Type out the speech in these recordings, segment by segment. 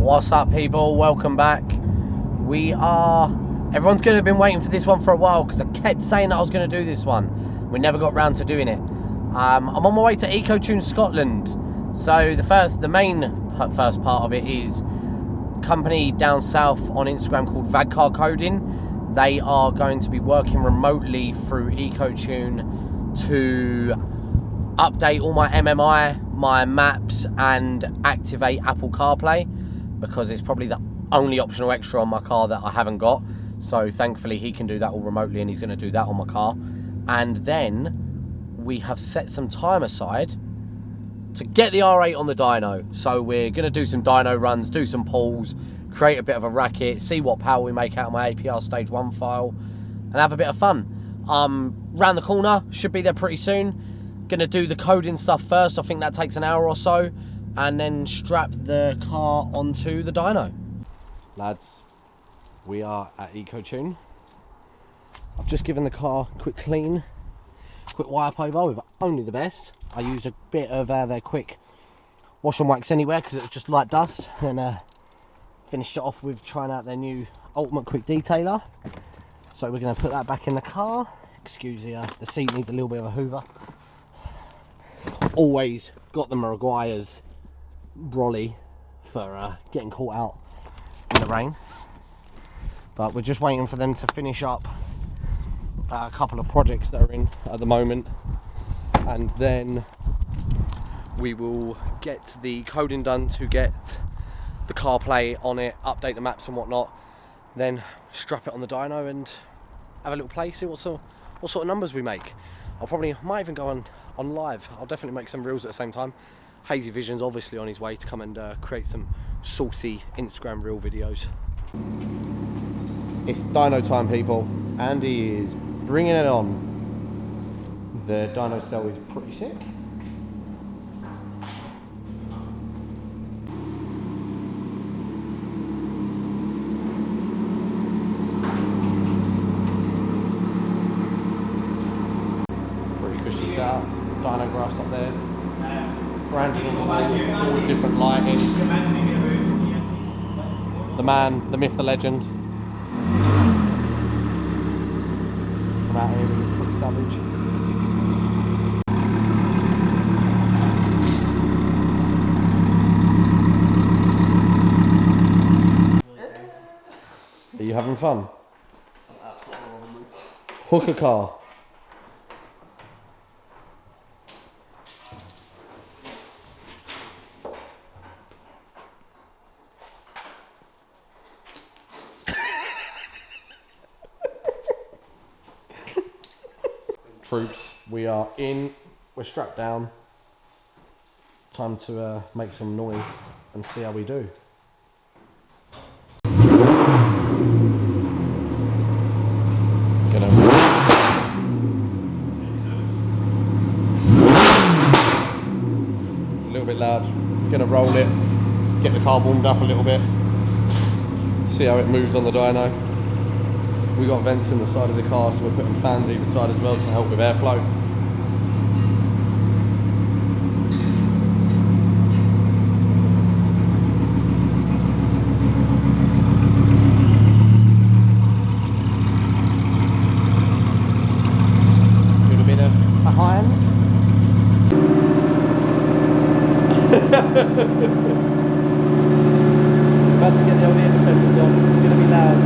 What's up, people? Welcome back. Everyone's going to have been waiting for this one for a while because I kept saying that I was going to do this one. We never got round to doing it. I'm on my way to ECOTUNE, Scotland. So the first part of it is a company down south on Instagram called Vadcar Coding. They are going to be working remotely through ECOTUNE to update all my MMI, my maps, and activate Apple CarPlay, because it's probably the only optional extra on my car that I haven't got. So thankfully he can do that all remotely, and he's going to do that on my car. And then we have set some time aside to get the R8 on the dyno. So we're going to do some dyno runs, do some pulls, create a bit of a racket, see what power we make out of my APR stage 1 file, and have a bit of fun. Round the corner, should be there pretty soon. Gonna do the coding stuff first. I think that takes an hour or so, and then strap the car onto the dyno. Lads, we are at ECOTUNE. I've just given the car a quick clean, quick wipe over with only the best. I used a bit of their quick wash and wax anywhere because it was just light dust. Then finished it off with trying out their new Ultimate Quick Detailer. So we're going to put that back in the car. Excuse the seat needs a little bit of a hoover. Always got the Maguire's brolly for getting caught out in the rain. But we're just waiting for them to finish up a couple of projects that are in at the moment. And then we will get the coding done to get the CarPlay on it, update the maps and whatnot, then strap it on the dyno and have a little play, see what sort of numbers we make. Might even go on live. I'll definitely make some reels at the same time. Hazy Vision's obviously on his way to come and create some saucy Instagram reel videos. It's dyno time, people. Andy is bringing it on. The dyno cell is pretty sick. Setup, dyno graphs up there, branding on the wall, all the different lighting. The man, the myth, the legend. Come out here and pretty savage. Are you having fun? Hook a car. Troops, we are in, we're strapped down. Time to make some noise and see how we do. It's a little bit loud. It's going to roll it, get the car warmed up a little bit, see how it moves on the dyno. We got vents in the side of the car, so we're putting fans either side as well to help with airflow. Do a bit of behind. About to get the old ear defenders on. It's going to be loud.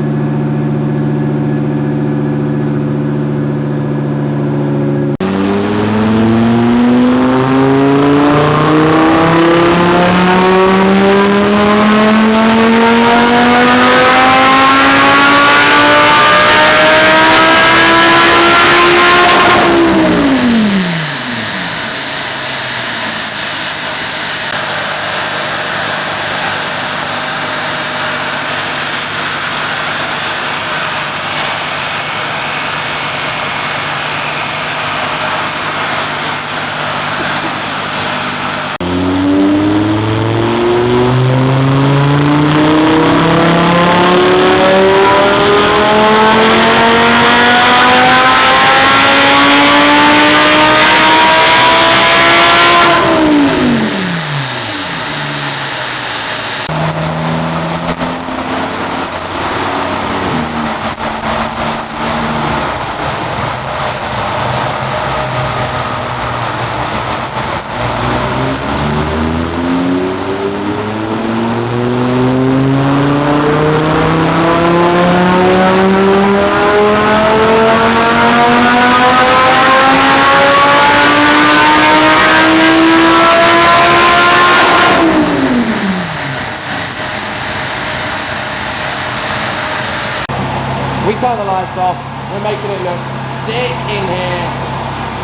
We turn the lights off. We're making it look sick in here.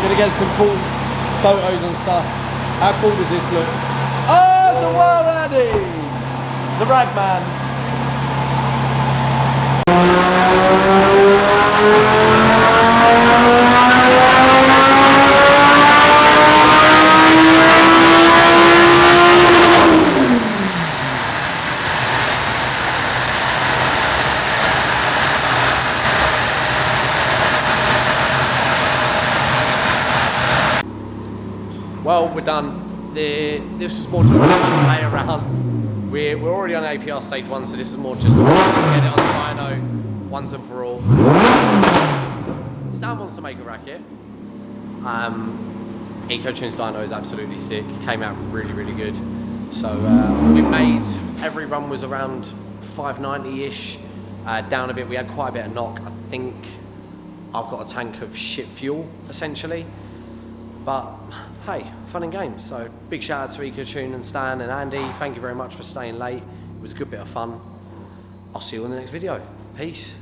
Gonna get some cool photos and stuff. How cool does this look? Oh, it's a World Audi! The Ragman. Well, we're done. This was more just a play around. We're already on APR stage 1, so this is more just get it on the dyno once and for all. Stan wants to make a racket. ECOTUNE's dyno is absolutely sick. Came out really, really good. So we made, every run was around 590-ish. Down a bit, we had quite a bit of knock. I think I've got a tank of shit fuel, essentially. But hey, fun and games. So big shout out to ECOTUNE and Stan and Andy. Thank you very much for staying late. It was a good bit of fun. I'll see you in the next video. Peace.